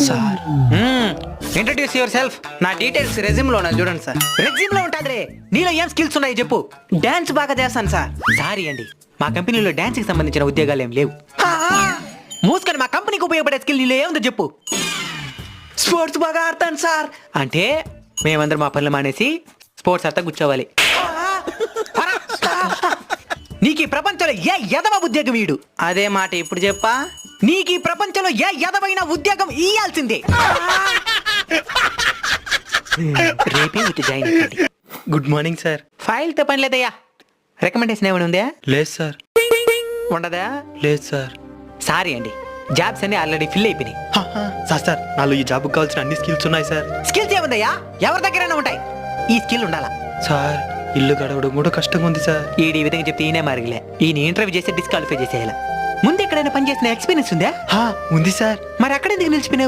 Sir introduce your self. నా details resume లో ఉన్నాయి చూడండి సార్. రెజ్యూమ్ లో ఉంటుంది రే. నీలో ఏం స్కిల్స్ ఉన్నాయి చెప్పు. డాన్స్ బాగా చేస్తాను సార్. సారీ అండి, మా కంపెనీలో డాన్స్ కి సంబంధించిన ఉద్యోగాలు ఏం లేవు. మూసుకొని మా కంపెనీకి ఉపయోగపడే స్కిల్ నీలో ఏముందో చెప్పు. స్పోర్ట్స్ బాగా ఆడతాను సార్. అంటే మేమందరం మా పనులు మానేసి స్పోర్ట్స్ ఆడతా కూర్చోవాలి. నీకు ఈ ప్రపంచంలో ఏ ఎదవ ఉద్యోగం ఇడు. అదే మాట ఇప్పుడు చెప్పా. నీకు ఈ ప్రపంచంలో ఏ ఎదవైన ఉద్యోగం ఇయ్యాల్సిందే. రేపే ఇటు జాయిన్ అవ్వండి. Good morning sir. ఫైల్ తో పని లేదయ్యా. రికమెండేషన్ ఏమైనా ఉందా? లేదు సార్. ఉండదా? లేదు సార్. సారీ అండి, జాబ్స్ అన్ని ఆల్రెడీ ఫిల్ అయిపోయినాయి. సార్ నాలో ఈ జాబ్కి కావాల్సిన అన్ని స్కిల్స్ ఉన్నాయి సార్. స్కిల్స్ ఏముందయ్యా? ఎవరి దగ్గరైనా ఉంటాయి. ఈ స్కిల్ ఉండాలా సార్. ఇల్లు గడవడం కూడా కష్టంగా ఉంది సార్. ఈ విధంగా చెప్తే ఈయనే మరగలే. ఈయన ఇంటర్వ్యూ చేసి డిస్క్వాలిఫై చేసేయాల. ముందు ఎక్కడైనా పని చేసిన ఎక్స్పీరియన్స్ ఉందా? ఉంది సార్. మరి అక్కడ ఎందుకు నిలిచిపోయినావు?